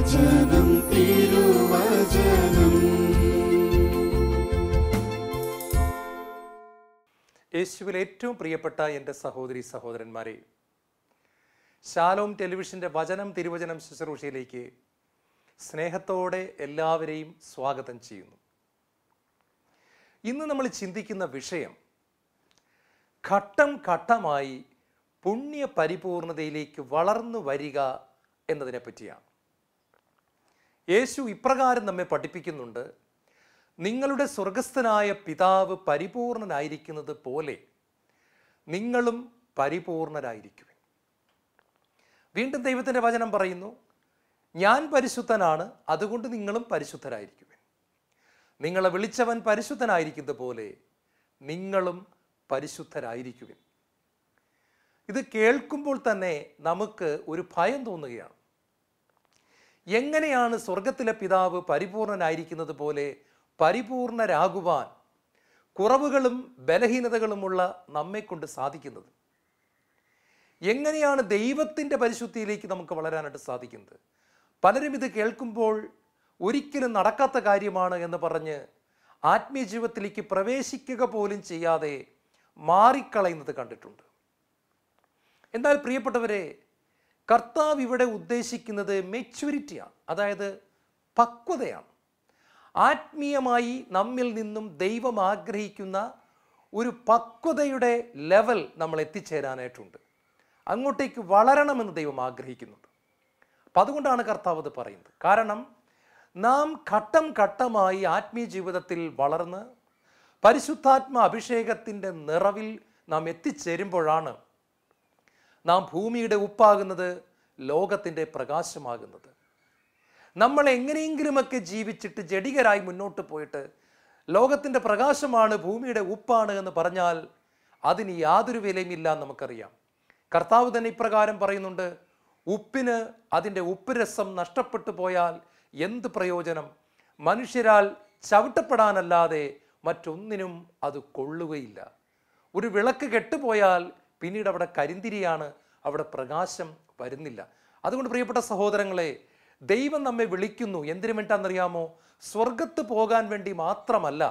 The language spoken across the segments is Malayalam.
തിരുവചനം തിരുവചനം. യേശുവിൽ ഏറ്റവും പ്രിയപ്പെട്ട എൻ്റെ സഹോദരി സഹോദരന്മാരെ, ശാലോം ടെലിവിഷൻ്റെ വചനം തിരുവചനം ശുശ്രൂഷയിലേക്ക് സ്നേഹത്തോടെ എല്ലാവരെയും സ്വാഗതം ചെയ്യുന്നു. ഇന്ന് നമ്മൾ ചിന്തിക്കുന്ന വിഷയം ഘട്ടം ഘട്ടമായി പുണ്യ പരിപൂർണതയിലേക്ക് വളർന്നു വരിക എന്നതിനെ പറ്റിയാണ്. യേശു ഇപ്രകാരം നമ്മെ പഠിപ്പിക്കുന്നുണ്ട്: നിങ്ങളുടെ സ്വർഗസ്ഥനായ പിതാവ് പരിപൂർണനായിരിക്കുന്നത് പോലെ നിങ്ങളും പരിപൂർണരായിരിക്കുവിൻ. വീണ്ടും ദൈവത്തിൻ്റെ വചനം പറയുന്നു, ഞാൻ പരിശുദ്ധനാണ്, അതുകൊണ്ട് നിങ്ങളും പരിശുദ്ധരായിരിക്കുവിൻ. നിങ്ങളെ വിളിച്ചവൻ പരിശുദ്ധനായിരിക്കുന്നത് പോലെ നിങ്ങളും പരിശുദ്ധരായിരിക്കുവിൻ. ഇത് കേൾക്കുമ്പോൾ തന്നെ നമുക്ക് ഒരു ഭയം തോന്നുകയാണ്. എങ്ങനെയാണ് സ്വർഗത്തിലെ പിതാവ് പരിപൂർണനായിരിക്കുന്നത് പോലെ പരിപൂർണരാകുവാൻ കുറവുകളും ബലഹീനതകളുമുള്ള നമ്മെക്കൊണ്ട് സാധിക്കുന്നത്? എങ്ങനെയാണ് ദൈവത്തിൻ്റെ പരിശുദ്ധിയിലേക്ക് നമുക്ക് വളരാനായിട്ട് സാധിക്കുന്നത്? പലരും ഇത് കേൾക്കുമ്പോൾ ഒരിക്കലും നടക്കാത്ത കാര്യമാണ് എന്ന് പറഞ്ഞ് ആത്മീയ ജീവിതത്തിലേക്ക് പ്രവേശിക്കുക പോലും ചെയ്യാതെ മാറിക്കളയുന്നത് കണ്ടിട്ടുണ്ട്. എന്നാൽ പ്രിയപ്പെട്ടവരെ, കർത്താവ് ഇവിടെ ഉദ്ദേശിക്കുന്നത് മെച്യൂരിറ്റിയാണ്, അതായത് പക്വതയാണ്. ആത്മീയമായി നമ്മിൽ നിന്നും ദൈവം ആഗ്രഹിക്കുന്ന ഒരു പക്വതയുടെ ലെവൽ നമ്മൾ എത്തിച്ചേരാനായിട്ടുണ്ട്. അങ്ങോട്ടേക്ക് വളരണമെന്ന് ദൈവം ആഗ്രഹിക്കുന്നുണ്ട്. അപ്പം അതുകൊണ്ടാണ് കർത്താവ് അത് പറയുന്നത്. കാരണം നാം ഘട്ടം ഘട്ടമായി ആത്മീയ ജീവിതത്തിൽ വളർന്ന് പരിശുദ്ധാത്മ അഭിഷേകത്തിൻ്റെ നിറവിൽ നാം എത്തിച്ചേരുമ്പോഴാണ് നാം ഭൂമിയുടെ ഉപ്പാകുന്നത്, ലോകത്തിൻ്റെ പ്രകാശമാകുന്നത്. നമ്മൾ എങ്ങനെയെങ്കിലുമൊക്കെ ജീവിച്ചിട്ട് ജഡികരായി മുന്നോട്ട് പോയിട്ട് ലോകത്തിൻ്റെ പ്രകാശമാണ്, ഭൂമിയുടെ ഉപ്പാണ് എന്ന് പറഞ്ഞാൽ അതിന് യാതൊരു വിലയുമില്ല എന്ന് നമുക്കറിയാം. കർത്താവ് തന്നെ ഇപ്രകാരം പറയുന്നുണ്ട്: ഉപ്പിന് അതിൻ്റെ ഉപ്പ് രസം നഷ്ടപ്പെട്ടു പോയാൽ എന്ത് പ്രയോജനം? മനുഷ്യരാൽ ചവിട്ടപ്പെടാനല്ലാതെ മറ്റൊന്നിനും അത് കൊള്ളുകയില്ല. ഒരു വിളക്ക് കെട്ടുപോയാൽ പിന്നീട് അവിടെ കരിന്തിരിയാണ്, അവിടെ പ്രകാശം വരുന്നില്ല. അതുകൊണ്ട് പ്രിയപ്പെട്ട സഹോദരങ്ങളെ, ദൈവം നമ്മെ വിളിക്കുന്നു എന്തിനു വേണ്ടിയാണെന്നറിയാമോ? സ്വർഗത്ത് പോകാൻ വേണ്ടി മാത്രമല്ല.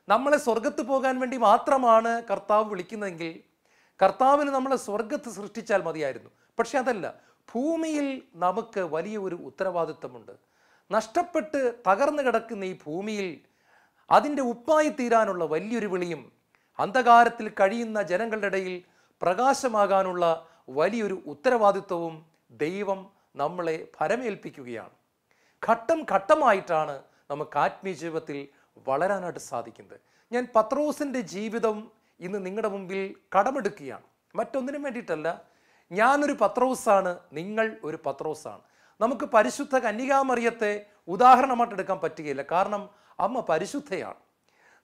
നമ്മളെ സ്വർഗത്ത് പോകാൻ വേണ്ടി മാത്രമാണ് കർത്താവ് വിളിക്കുന്നതെങ്കിൽ കർത്താവിന് നമ്മളെ സ്വർഗത്ത് സൃഷ്ടിച്ചാൽ മതിയായിരുന്നു. പക്ഷെ അതല്ല, ഭൂമിയിൽ നമുക്ക് വലിയ ഒരു ഉത്തരവാദിത്വമുണ്ട്. നഷ്ടപ്പെട്ട് തകർന്നു കിടക്കുന്ന ഈ ഭൂമിയിൽ അതിൻ്റെ ഉപ്പായി തീരാനുള്ള വലിയൊരു വിളിയും അന്ധകാരത്തിൽ കഴിയുന്ന ജനങ്ങളുടെ ഇടയിൽ പ്രകാശമാകാനുള്ള വലിയൊരു ഉത്തരവാദിത്വവും ദൈവം നമ്മളെ ഭരമേൽപ്പിക്കുകയാണ്. ഘട്ടം ഘട്ടമായിട്ടാണ് നമുക്ക് ആത്മീയ ജീവിതത്തിൽ വളരാനായിട്ട് സാധിക്കുന്നത്. ഞാൻ പത്രോസിൻ്റെ ജീവിതം ഇന്ന് നിങ്ങളുടെ മുമ്പിൽ കടമെടുക്കുകയാണ്, മറ്റൊന്നിനും വേണ്ടിയിട്ടല്ല. ഞാനൊരു പത്രോസാണ്, നിങ്ങൾ ഒരു പത്രോസാണ്. നമുക്ക് പരിശുദ്ധ കന്യകാമറിയത്തെ ഉദാഹരണമായിട്ട് എടുക്കാൻ പറ്റുകയില്ല, കാരണം അമ്മ പരിശുദ്ധയാണ്.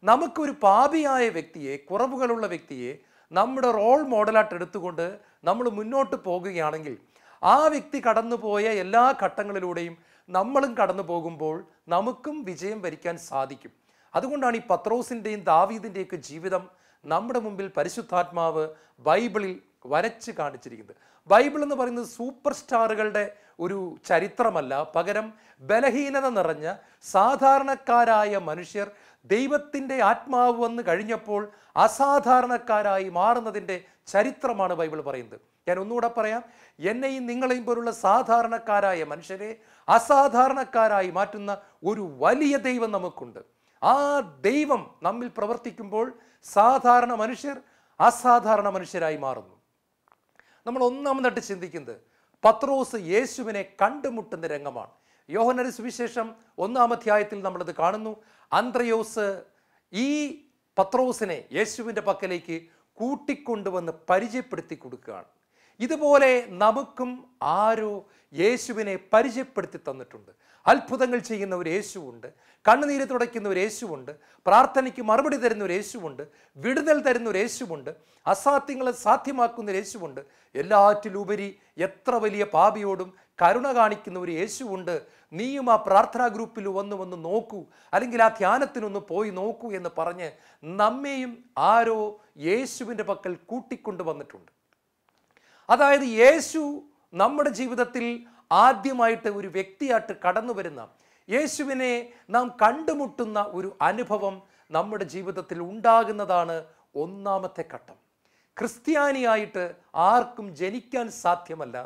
നമുക്കൊരു പാപിയായ വ്യക്തിയെ, കുറവുകളുള്ള വ്യക്തിയെ നമ്മുടെ റോൾ മോഡലായിട്ട് എടുത്തുകൊണ്ട് നമ്മൾ മുന്നോട്ട് പോകുകയാണെങ്കിൽ ആ വ്യക്തി കടന്നുപോയ എല്ലാ ഘട്ടങ്ങളിലൂടെയും നമ്മളും കടന്നു പോകുമ്പോൾ നമുക്കും വിജയം വരിക്കാൻ സാധിക്കും. അതുകൊണ്ടാണ് ഈ പത്രോസിൻ്റെയും ദാവീദിൻ്റെയൊക്കെ ജീവിതം നമ്മുടെ മുമ്പിൽ പരിശുദ്ധാത്മാവ് ബൈബിളിൽ വരച്ച് കാണിച്ചിരിക്കുന്നത്. ബൈബിൾ എന്ന് പറയുന്നത് സൂപ്പർ സ്റ്റാറുകളുടെ ഒരു ചരിത്രമല്ല, പകരം ബലഹീനത നിറഞ്ഞ സാധാരണക്കാരായ മനുഷ്യർ ദൈവത്തിൻ്റെ ആത്മാവ് വന്ന് കഴിഞ്ഞപ്പോൾ അസാധാരണക്കാരായി മാറുന്നതിൻ്റെ ചരിത്രമാണ് ബൈബിൾ പറയുന്നത്. ഞാൻ ഒന്നുകൂടെ പറയാം, എന്നെയും നിങ്ങളെയും പോലുള്ള സാധാരണക്കാരായ മനുഷ്യരെ അസാധാരണക്കാരായി മാറ്റുന്ന ഒരു വലിയ ദൈവം നമുക്കുണ്ട്. ആ ദൈവം നമ്മിൽ പ്രവർത്തിക്കുമ്പോൾ സാധാരണ മനുഷ്യർ അസാധാരണ മനുഷ്യരായി മാറുന്നു. നമ്മൾ ഒന്നാമതായിട്ട് ചിന്തിക്കുന്നത് പത്രോസ് യേശുവിനെ കണ്ടുമുട്ടുന്ന രംഗമാണ്. യോഹന്നാന്റെ സുവിശേഷം 1-ാം അധ്യായത്തിൽ നമ്മളത് കാണുന്നു. അന്ത്രയോസ് ഈ പത്രോസിനെ യേശുവിൻ്റെ പക്കലേക്ക് കൂട്ടിക്കൊണ്ടുവന്ന് പരിചയപ്പെടുത്തി കൊടുക്കുകയാണ്. ഇതുപോലെ നമുക്കും ആരോ യേശുവിനെ പരിചയപ്പെടുത്തി തന്നിട്ടുണ്ട്. അത്ഭുതങ്ങൾ ചെയ്യുന്ന ഒരു യേശുവുണ്ട്, കണ്ണുനീര് തുടയ്ക്കുന്ന ഒരു യേശുവുണ്ട്, പ്രാർത്ഥനയ്ക്ക് മറുപടി തരുന്ന ഒരു യേശുവുണ്ട്, വിടുതൽ തരുന്ന ഒരു യേശുവുണ്ട്, അസാധ്യങ്ങളെ സാധ്യമാക്കുന്ന ഒരു യേശുവുണ്ട്. എല്ലാറ്റിലുപരി എത്ര വലിയ പാപിയോടും കരുണ കാണിക്കുന്ന ഒരു യേശുവുണ്ട്. നീയും ആ പ്രാർത്ഥനാ ഗ്രൂപ്പിൽ വന്ന് നോക്കൂ, അല്ലെങ്കിൽ ആ ധ്യാനത്തിനൊന്ന് പോയി നോക്കൂ എന്ന് പറഞ്ഞ് നമ്മെയും ആരോ യേശുവിൻ്റെ പക്കൽ കൂട്ടിക്കൊണ്ടു വന്നിട്ടുണ്ട്. അതായത് യേശു നമ്മുടെ ജീവിതത്തിൽ ആദ്യമായിട്ട് ഒരു വ്യക്തിയായിട്ട് കടന്നു വരുന്ന, യേശുവിനെ നാം കണ്ടുമുട്ടുന്ന ഒരു അനുഭവം നമ്മുടെ ജീവിതത്തിൽ ഉണ്ടാകുന്നതാണ് ഒന്നാമത്തെ ഘട്ടം. ക്രിസ്ത്യാനിയായിട്ട് ആർക്കും ജനിക്കാൻ സാധ്യമല്ല.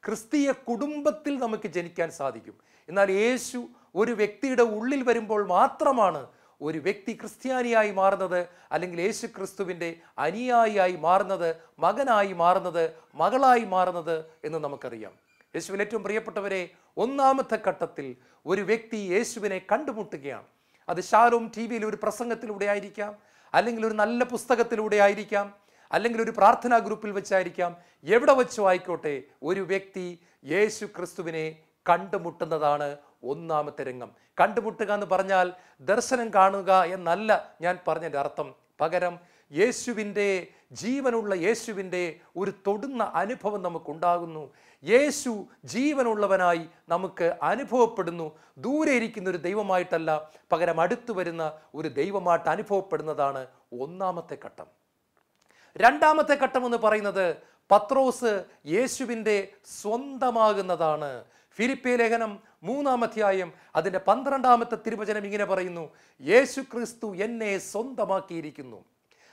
ക്രിസ്തീയ കുടുംബത്തിൽ നമുക്ക് ജനിക്കാൻ സാധിക്കും. എന്നാൽ യേശു ഒരു വ്യക്തിയുടെ ഉള്ളിൽ വരുമ്പോൾ മാത്രമാണ് ഒരു വ്യക്തി ക്രിസ്ത്യാനിയായി മാറുന്നത്, അല്ലെങ്കിൽ യേശു ക്രിസ്തുവിൻ്റെ അനുയായിയായി മാറുന്നത്, മകനായി മാറുന്നത്, മകളായി മാറുന്നത് എന്ന് നമുക്കറിയാം. യേശുവിൽ ഏറ്റവും പ്രിയപ്പെട്ടവരെ, ഒന്നാമത്തെ ഘട്ടത്തിൽ ഒരു വ്യക്തി യേശുവിനെ കണ്ടുമുട്ടുകയാണ്. അത് ഷാലോം TV ഒരു പ്രസംഗത്തിലൂടെ ആയിരിക്കാം, അല്ലെങ്കിൽ ഒരു നല്ല പുസ്തകത്തിലൂടെ ആയിരിക്കാം, അല്ലെങ്കിൽ ഒരു പ്രാർത്ഥനാ ഗ്രൂപ്പിൽ വെച്ചായിരിക്കാം, എവിടെ വെച്ചോ ആയിക്കോട്ടെ, ഒരു വ്യക്തി യേശു ക്രിസ്തുവിനെ കണ്ടുമുട്ടുന്നതാണ് ഒന്നാമത്തെ രംഗം. കണ്ടുമുട്ടുക എന്ന് പറഞ്ഞാൽ ദർശനം കാണുക എന്നല്ല ഞാൻ പറഞ്ഞതിൻ്റെ അർത്ഥം. പകരം യേശുവിൻ്റെ, ജീവനുള്ള യേശുവിൻ്റെ ഒരു തൊടുന്ന അനുഭവം നമുക്കുണ്ടാകുന്നു. യേശു ജീവനുള്ളവനായി നമുക്ക് അനുഭവപ്പെടുന്നു. ദൂരെ ഇരിക്കുന്ന ഒരു ദൈവമായിട്ടല്ല, പകരം അടുത്തു വരുന്ന ഒരു ദൈവമായിട്ട് അനുഭവപ്പെടുന്നതാണ് ഒന്നാമത്തെ ഘട്ടം. രണ്ടാമത്തെ ഘട്ടം എന്ന് പറയുന്നത് പത്രോസ് യേശുവിൻ്റെ സ്വന്തമാകുന്നതാണ്. ഫിലിപ്പിയ ലേഖനം 3-ാം അധ്യായം അതിൻ്റെ 12-ാമത്തെ തിരുവചനം ഇങ്ങനെ പറയുന്നു: യേശു ക്രിസ്തു എന്നെ സ്വന്തമാക്കിയിരിക്കുന്നു.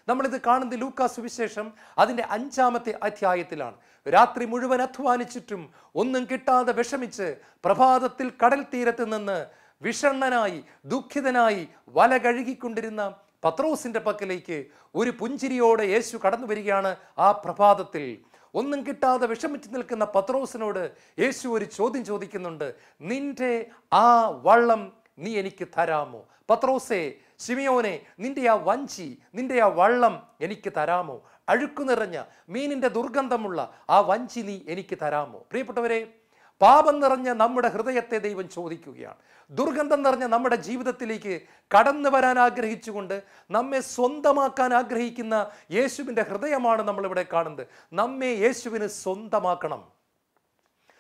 നമ്മളിത് കാണുന്നത് ലൂക്കാ സുവിശേഷം അതിൻ്റെ 5-ാമത്തെ അധ്യായത്തിലാണ്. രാത്രി മുഴുവൻ അധ്വാനിച്ചിട്ടും ഒന്നും കിട്ടാതെ വിഷമിച്ച് പ്രഭാതത്തിൽ കടൽ തീരത്ത് നിന്ന് വിഷണ്ണനായി ദുഃഖിതനായി വല കഴുകിക്കൊണ്ടിരുന്ന പത്രോസിൻ്റെ പക്കലേക്ക് ഒരു പുഞ്ചിരിയോടെ യേശു കടന്നു വരികയാണ്. ആ പ്രഭാതത്തിൽ ഒന്നും കിട്ടാതെ വിഷമിച്ച് നിൽക്കുന്ന പത്രോസിനോട് യേശു ഒരു ചോദ്യം ചോദിക്കുന്നുണ്ട്: നിന്റെ ആ വള്ളം നീ എനിക്ക് തരാമോ? പത്രോസേ, ശിമിയോനെ, നിന്റെ ആ വഞ്ചി, നിന്റെ ആ വള്ളം എനിക്ക് തരാമോ? അഴുക്കു നിറഞ്ഞ മീനിൻ്റെ ദുർഗന്ധമുള്ള ആ വഞ്ചി നീ എനിക്ക് തരാമോ? പ്രിയപ്പെട്ടവരെ, പാപം നിറഞ്ഞ നമ്മുടെ ഹൃദയത്തെ ദൈവം ചോദിക്കുകയാണ്. ദുർഗന്ധം നിറഞ്ഞ നമ്മുടെ ജീവിതത്തിലേക്ക് കടന്നു വരാൻ ആഗ്രഹിച്ചുകൊണ്ട് നമ്മെ സ്വന്തമാക്കാൻ ആഗ്രഹിക്കുന്ന യേശുവിൻ്റെ ഹൃദയമാണ് നമ്മളിവിടെ കാണുന്നത്. നമ്മെ യേശുവിന് സ്വന്തമാക്കണം.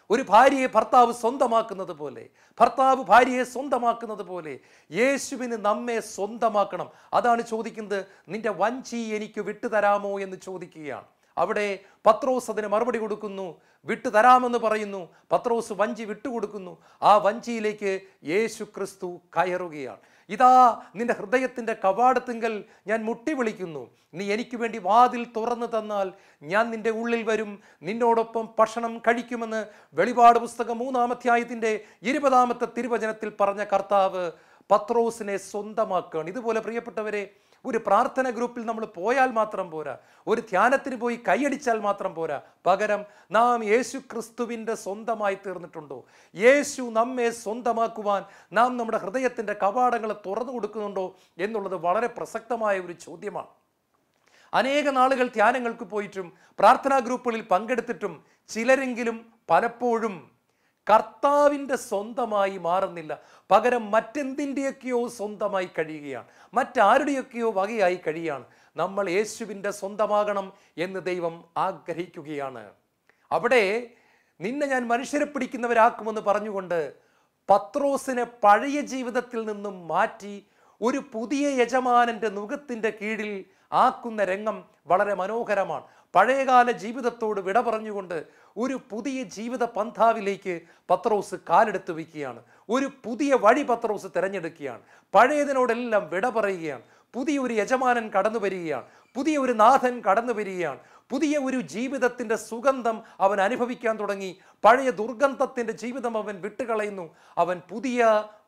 ഒരു ഭാര്യയെ ഭർത്താവ് സ്വന്തമാക്കുന്നത് പോലെ, ഭർത്താവ് ഭാര്യയെ സ്വന്തമാക്കുന്നത് പോലെ യേശുവിന് നമ്മെ സ്വന്തമാക്കണം. അതാണ് ചോദിക്കുന്നത്. നിന്റെ വഞ്ചി എനിക്ക് വിട്ടുതരാമോ എന്ന് ചോദിക്കുകയാണ്. അവിടെ പത്രോസ് അതിന് മറുപടി കൊടുക്കുന്നു, വിട്ടുതരാമെന്ന് പറയുന്നു. പത്രോസ് വഞ്ചി വിട്ടുകൊടുക്കുന്നു. ആ വഞ്ചിയിലേക്ക് യേശു ക്രിസ്തു കയറുകയാണ്. ഇതാ നിന്റെ ഹൃദയത്തിൻ്റെ കവാടത്തിങ്കൽ ഞാൻ മുട്ടി വിളിക്കുന്നു. നീ എനിക്ക് വേണ്ടി വാതിൽ തുറന്നു തന്നാൽ ഞാൻ നിന്റെ ഉള്ളിൽ വരും, നിന്നോടൊപ്പം ഭക്ഷണം കഴിക്കുമെന്ന് വെളിപാട് പുസ്തകം 3-ാം അധ്യായത്തിൻ്റെ 20-ാമത്തെ തിരുവചനത്തിൽ പറഞ്ഞ കർത്താവ് പത്രോസിനെ സ്വന്തമാക്കുകയാണ്. ഇതുപോലെ പ്രിയപ്പെട്ടവരെ, ഒരു പ്രാർത്ഥന ഗ്രൂപ്പിൽ നമ്മൾ പോയാൽ മാത്രം പോരാ, ഒരു ധ്യാനത്തിന് പോയി കൈയടിച്ചാൽ മാത്രം പോരാ. പകരം നാം യേശു ക്രിസ്തുവിൻ്റെ സ്വന്തമായി തീർന്നിട്ടുണ്ടോ? യേശു നമ്മെ സ്വന്തമാക്കുവാൻ നാം നമ്മുടെ ഹൃദയത്തിൻ്റെ കവാടങ്ങൾ തുറന്നു കൊടുക്കുന്നുണ്ടോ എന്നുള്ളത് വളരെ പ്രസക്തമായ ഒരു ചോദ്യമാണ്. അനേക നാളുകൾ ധ്യാനങ്ങൾക്ക് പോയിട്ടും പ്രാർത്ഥനാ ഗ്രൂപ്പുകളിൽ പങ്കെടുത്തിട്ടും ചിലരെങ്കിലും പലപ്പോഴും കർത്താവിൻ്റെ സ്വന്തമായി മാറുന്നില്ല. പകരം മറ്റെന്തിൻ്റെയൊക്കെയോ സ്വന്തമായി കഴിയുകയാണ്, മറ്റാരുടെയൊക്കെയോ വകയായി കഴിയുകയാണ്. നമ്മൾ യേശുവിൻ്റെ സ്വന്തമാകണം എന്ന് ദൈവം ആഗ്രഹിക്കുകയാണ്. അവിടെ നിന്നെ ഞാൻ മനുഷ്യരെ പിടിക്കുന്നവരാക്കുമെന്ന് പറഞ്ഞുകൊണ്ട് പത്രോസിനെ പഴയ ജീവിതത്തിൽ നിന്നും മാറ്റി ഒരു പുതിയ യജമാനൻ്റെ നുകത്തിൻ്റെ കീഴിൽ ആക്കുന്ന രംഗം വളരെ മനോഹരമാണ്. പഴയകാല ജീവിതത്തോട് വിട പറഞ്ഞുകൊണ്ട് ഒരു പുതിയ ജീവിത പന്ഥാവിലേക്ക് പത്രോസ് കാലെടുത്ത് വയ്ക്കുകയാണ്. ഒരു പുതിയ വഴി പത്രോസ് തിരഞ്ഞെടുക്കുകയാണ്. പഴയതിനോടെല്ലാം വിട പറയുകയാണ്. പുതിയൊരു യജമാനൻ കടന്നു വരികയാണ്, പുതിയ ഒരു നാഥൻ കടന്നു വരികയാണ്. പുതിയ ഒരു ജീവിതത്തിൻ്റെ സുഗന്ധം അവൻ അനുഭവിക്കാൻ തുടങ്ങി. പഴയ ദുർഗന്ധത്തിൻ്റെ ജീവിതം അവൻ വിട്ടുകളയുന്നു. അവൻ പുതിയ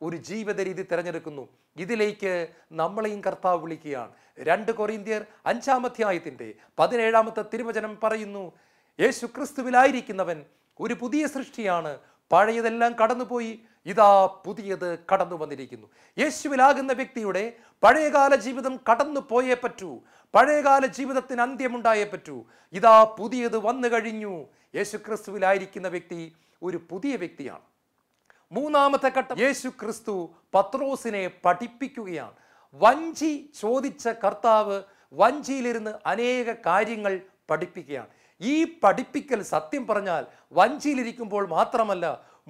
ഒരു ജീവിത രീതി തിരഞ്ഞെടുക്കുന്നു. ഇതിലേക്ക് നമ്മളെയും കർത്താവ് വിളിക്കുകയാണ്. 2 കൊരിന്ത്യർ 5-ാം അധ്യായത്തിൻ്റെ 17-ാമത്തെ തിരുവചനം പറയുന്നു: യേശു ക്രിസ്തുവിലായിരിക്കുന്നവൻ ഒരു പുതിയ സൃഷ്ടിയാണ്, പഴയതെല്ലാം കടന്നുപോയി, ഇതാ പുതിയത് കടന്നു വന്നിരിക്കുന്നു. യേശുവിലാകുന്ന വ്യക്തിയുടെ പഴയകാല ജീവിതം കടന്നു പോയേ പറ്റൂ, പഴയകാല ജീവിതത്തിന് അന്ത്യമുണ്ടായേ പറ്റൂ. ഇതാ പുതിയത് വന്നു കഴിഞ്ഞു. യേശു ക്രിസ്തുവിലായിരിക്കുന്ന വ്യക്തി ഒരു പുതിയ വ്യക്തിയാണ്. 3-ാമത്തെ ഘട്ടം, യേശു ക്രിസ്തു പത്രോസിനെ പഠിപ്പിക്കുകയാണ്. വഞ്ചി ചോദിച്ച കർത്താവ് വഞ്ചിയിലിരുന്ന് അനേക കാര്യങ്ങൾ പഠിപ്പിക്കുകയാണ്. ഈ പഠിപ്പിക്കൽ സത്യം പറഞ്ഞാൽ വഞ്ചിയിലിരിക്കുമ്പോൾ മാത്രമല്ല,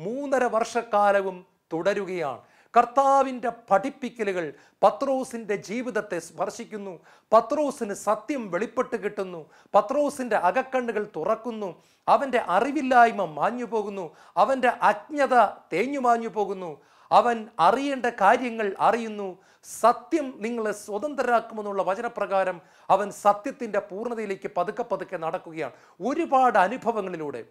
3.5 വർഷക്കാലവും തുടരുകയാണ്. കർത്താവിൻ്റെ പഠിപ്പിക്കലുകൾ പത്രോസിൻ്റെ ജീവിതത്തെ സ്പർശിക്കുന്നു. പത്രോസിന് സത്യം വെളിപ്പെട്ട് കിട്ടുന്നു. പത്രോസിൻ്റെ അകക്കണ്ണുകൾ തുറക്കുന്നു. അവൻ്റെ അറിവില്ലായ്മ മാഞ്ഞു പോകുന്നു. അവൻ്റെ അജ്ഞത തേഞ്ഞു മാഞ്ഞു പോകുന്നു. അവൻ അറിയേണ്ട കാര്യങ്ങൾ അറിയുന്നു. സത്യം നിങ്ങളെ സ്വതന്ത്രരാക്കുമെന്നുള്ള വചനപ്രകാരം അവൻ സത്യത്തിൻ്റെ പൂർണ്ണതയിലേക്ക് പതുക്കെ പതുക്കെ നടക്കുകയാണ്. ഒരുപാട് അനുഭവങ്ങളിലൂടെ,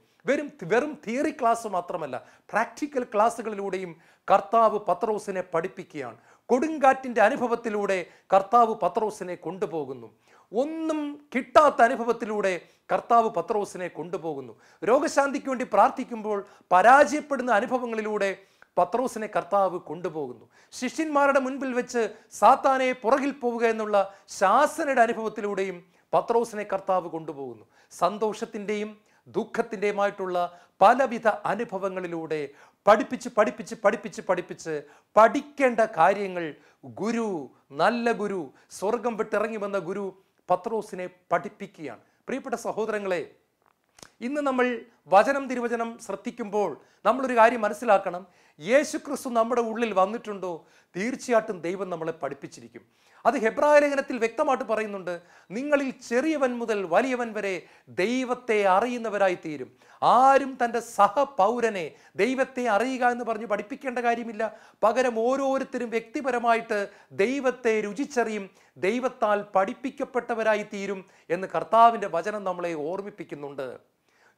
വെറും തിയറി ക്ലാസ് മാത്രമല്ല, പ്രാക്ടിക്കൽ ക്ലാസ്സുകളിലൂടെയും കർത്താവ് പത്രോസിനെ പഠിപ്പിക്കുകയാണ്. കൊടുങ്കാറ്റിൻ്റെ അനുഭവത്തിലൂടെ കർത്താവ് പത്രോസിനെ കൊണ്ടുപോകുന്നു. ഒന്നും കിട്ടാത്ത അനുഭവത്തിലൂടെ കർത്താവ് പത്രോസിനെ കൊണ്ടുപോകുന്നു. രോഗശാന്തിക്ക് വേണ്ടി പ്രാർത്ഥിക്കുമ്പോൾ പരാജയപ്പെടുന്ന അനുഭവങ്ങളിലൂടെ പത്രോസിനെ കർത്താവ് കൊണ്ടുപോകുന്നു. ശിഷ്യന്മാരുടെ മുൻപിൽ വെച്ച് സാത്താനെ പുറകിൽ പോവുക എന്നുള്ള ശാസനയുടെ അനുഭവത്തിലൂടെയും പത്രോസിനെ കർത്താവ് കൊണ്ടുപോകുന്നു. സന്തോഷത്തിൻ്റെയും ദുഃഖത്തിൻ്റെയുമായിട്ടുള്ള പലവിധ അനുഭവങ്ങളിലൂടെ പഠിപ്പിച്ച് പഠിക്കേണ്ട കാര്യങ്ങൾ ഗുരു, നല്ല ഗുരു, സ്വർഗം വിട്ടിറങ്ങി വന്ന ഗുരു പത്രോസിനെ പഠിപ്പിക്കുകയാണ്. പ്രിയപ്പെട്ട സഹോദരങ്ങളെ, ഇന്ന് നമ്മൾ വചനം തിരുവചനം ശ്രദ്ധിക്കുമ്പോൾ നമ്മളൊരു കാര്യം മനസ്സിലാക്കണം. യേശു ക്രിസ്തു നമ്മുടെ ഉള്ളിൽ വന്നിട്ടുണ്ടോ? തീർച്ചയായിട്ടും ദൈവം നമ്മളെ പഠിപ്പിച്ചിരിക്കും. അത് ഹെബ്രായ ലേഖനത്തിൽ വ്യക്തമായിട്ട് പറയുന്നുണ്ട്. നിങ്ങളിൽ ചെറിയവൻ മുതൽ വലിയവൻ വരെ ദൈവത്തെ അറിയുന്നവരായി തീരും. ആരും തൻ്റെ സഹപൗരനെ ദൈവത്തെ അറിയുക എന്ന് പറഞ്ഞ് പഠിപ്പിക്കേണ്ട കാര്യമില്ല. പകരം ഓരോരുത്തരും വ്യക്തിപരമായിട്ട് ദൈവത്തെ രുചിച്ചറിയും, ദൈവത്താൽ പഠിപ്പിക്കപ്പെട്ടവരായി തീരും എന്ന് കർത്താവിൻ്റെ വചനം നമ്മളെ ഓർമ്മിപ്പിക്കുന്നുണ്ട്.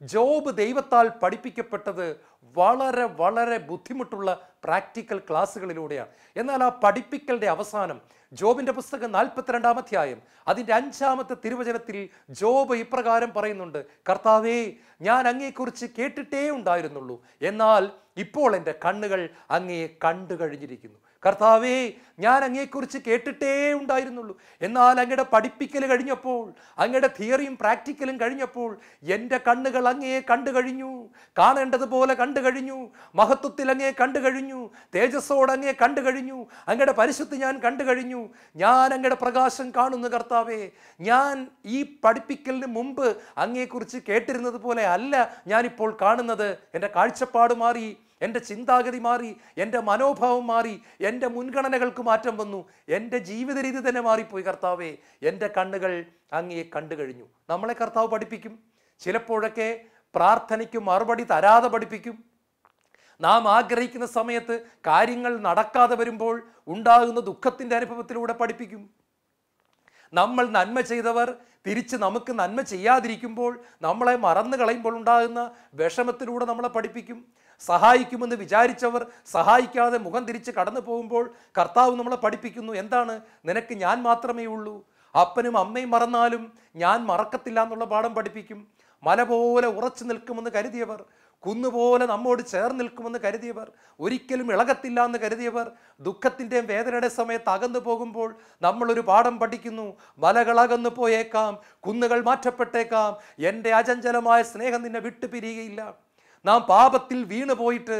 ജോബ് ദൈവത്താൽ പഠിപ്പിക്കപ്പെട്ടത് വളരെ വളരെ ബുദ്ധിമുട്ടുള്ള പ്രാക്ടിക്കൽ ക്ലാസ്സുകളിലൂടെയാണ്. എന്നാൽ ആ പഠിപ്പിക്കലിൻ്റെ അവസാനം ജോബിൻ്റെ പുസ്തകം 42-ാം അധ്യായം അതിൻ്റെ 5-ാമത്തെ തിരുവചനത്തിൽ ജോബ് ഇപ്രകാരം പറയുന്നുണ്ട്: കർത്താവേ, ഞാൻ അങ്ങയെക്കുറിച്ച് കേട്ടിട്ടേ ഉണ്ടായിരുന്നുള്ളൂ, എന്നാൽ ഇപ്പോൾ എൻ്റെ കണ്ണുകൾ അങ്ങയെ കണ്ടു കഴിഞ്ഞിരിക്കുന്നു. കർത്താവേ, ഞാൻ അങ്ങയെക്കുറിച്ച് കേട്ടിട്ടേ ഉണ്ടായിരുന്നുള്ളൂ, എന്നാൽ അങ്ങയുടെ പഠിപ്പിക്കൽ കഴിഞ്ഞപ്പോൾ, അങ്ങയുടെ തിയറിയും പ്രാക്ടിക്കലും കഴിഞ്ഞപ്പോൾ എൻ്റെ കണ്ണുകൾ അങ്ങയെ കണ്ടു കഴിഞ്ഞു. കാണേണ്ടതുപോലെ കണ്ടു കഴിഞ്ഞു. മഹത്വത്തിൽ അങ്ങയെ കണ്ടു കഴിഞ്ഞു. തേജസ്സോട് അങ്ങയെ കണ്ടു കഴിഞ്ഞു. അങ്ങയുടെ പരിശുദ്ധി ഞാൻ കണ്ടു കഴിഞ്ഞു. ഞാൻ അങ്ങയുടെ പ്രകാശം കാണുന്നു. കർത്താവേ, ഞാൻ ഈ പഠിപ്പിക്കലിന് മുമ്പ് അങ്ങയെക്കുറിച്ച് കേട്ടിരുന്നത് പോലെ അല്ല ഞാനിപ്പോൾ കാണുന്നത്. എൻ്റെ കാഴ്ചപ്പാട് മാറി, എൻ്റെ ചിന്താഗതി മാറി, എൻ്റെ മനോഭാവം മാറി, എൻ്റെ മുൻഗണനകൾക്ക് മാറ്റം വന്നു, എൻ്റെ ജീവിത രീതി തന്നെ മാറിപ്പോയി. കർത്താവേ, എൻ്റെ കണ്ണുകൾ അങ്ങയെ കണ്ടു കഴിഞ്ഞു. നമ്മളെ കർത്താവ് പഠിപ്പിക്കും. ചിലപ്പോഴൊക്കെ പ്രാർത്ഥനയ്ക്ക് മറുപടി തരാതെ പഠിപ്പിക്കും. നാം ആഗ്രഹിക്കുന്ന സമയത്ത് കാര്യങ്ങൾ നടക്കാതെ വരുമ്പോൾ ഉണ്ടാകുന്ന ദുഃഖത്തിൻ്റെ അനുഭവത്തിലൂടെ പഠിപ്പിക്കും. നമ്മൾ നന്മ ചെയ്തവർ തിരിച്ച് നമുക്ക് നന്മ ചെയ്യാതിരിക്കുമ്പോൾ, നമ്മളെ മറന്നു കളയുമ്പോൾ ഉണ്ടാകുന്ന വിഷമത്തിലൂടെ നമ്മളെ പഠിപ്പിക്കും. സഹായിക്കുമെന്ന് വിചാരിച്ചവർ സഹായിക്കാതെ മുഖം തിരിച്ച് കടന്നു പോകുമ്പോൾ കർത്താവ് നമ്മളെ പഠിപ്പിക്കുന്നു. എന്താണ്? നിനക്ക് ഞാൻ മാത്രമേ ഉള്ളൂ. അപ്പനും അമ്മയും മറന്നാലും ഞാൻ മറക്കത്തില്ല എന്നുള്ള പാഠം പഠിപ്പിക്കും. മല പോലെ ഉറച്ചു നിൽക്കുമെന്ന് കരുതിയവർ, കുന്നുപോലെ നമ്മോട് ചേർന്ന് നിൽക്കുമെന്ന് കരുതിയവർ, ഒരിക്കലും ഇളകത്തില്ല എന്ന് കരുതിയവർ ദുഃഖത്തിൻ്റെയും വേദനയുടെ സമയത്ത് അകന്നു പോകുമ്പോൾ നമ്മളൊരു പാഠം പഠിക്കുന്നു. മലകൾ അകന്നു പോയേക്കാം, കുന്നുകൾ മാറ്റപ്പെട്ടേക്കാം, എൻ്റെ അചഞ്ചലമായ സ്നേഹം നിന്നെ വിട്ടുപിരിയുകയില്ല. നാം പാപത്തിൽ വീണു പോയിട്ട്,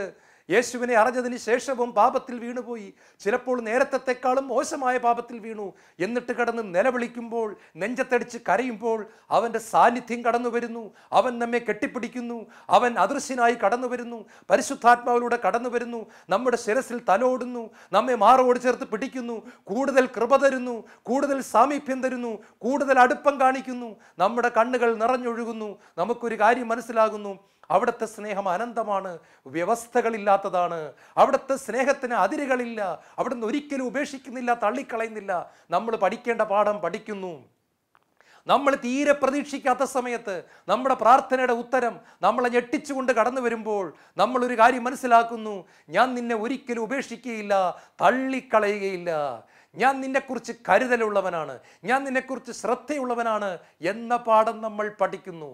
യേശുവിനെ അറിഞ്ഞതിന് ശേഷവും പാപത്തിൽ വീണുപോയി, ചിലപ്പോൾ നേരത്തെക്കാളും മോശമായ പാപത്തിൽ വീണു, എന്നിട്ട് കിടന്ന് നിലവിളിക്കുമ്പോൾ, നെഞ്ചത്തടിച്ച് കരയുമ്പോൾ അവൻ്റെ സാന്നിധ്യം കടന്നു വരുന്നു. അവൻ നമ്മെ കെട്ടിപ്പിടിക്കുന്നു. അവൻ അദൃശ്യനായി കടന്നു വരുന്നു. പരിശുദ്ധാത്മാവിലൂടെ കടന്നു വരുന്നു. നമ്മുടെ ശിരസിൽ തലോടുന്നു. നമ്മെ മാറോട് ചേർത്ത് പിടിക്കുന്നു. കൂടുതൽ കൃപ തരുന്നു. കൂടുതൽ സാമീപ്യം തരുന്നു. കൂടുതൽ അടുപ്പം കാണിക്കുന്നു. നമ്മുടെ കണ്ണുകൾ നിറഞ്ഞൊഴുകുന്നു. നമുക്കൊരു കാര്യം മനസ്സിലാകുന്നു: അവിടുത്തെ സ്നേഹം അനന്തമാണ്, വ്യവസ്ഥകളില്ലാത്തതാണ്. അവിടുത്തെ സ്നേഹത്തിന് അതിരുകളില്ല. അവിടുന്ന് ഒരിക്കലും ഉപേക്ഷിക്കുന്നില്ല, തള്ളിക്കളയുന്നില്ല. നമ്മൾ പഠിക്കേണ്ട പാഠം പഠിക്കുന്നു. നമ്മൾ തീരെ പ്രതീക്ഷിക്കാത്ത സമയത്ത് നമ്മുടെ പ്രാർത്ഥനയുടെ ഉത്തരം നമ്മളെ ഞെട്ടിച്ചുകൊണ്ട് കടന്നു വരുമ്പോൾ നമ്മളൊരു കാര്യം മനസ്സിലാക്കുന്നു: ഞാൻ നിന്നെ ഒരിക്കലും ഉപേക്ഷിക്കുകയില്ല, തള്ളിക്കളയുകയില്ല. ഞാൻ നിന്നെക്കുറിച്ച് കരുതലുള്ളവനാണ്, ഞാൻ നിന്നെക്കുറിച്ച് ശ്രദ്ധയുള്ളവനാണ് എന്ന പാഠം നമ്മൾ പഠിക്കുന്നു.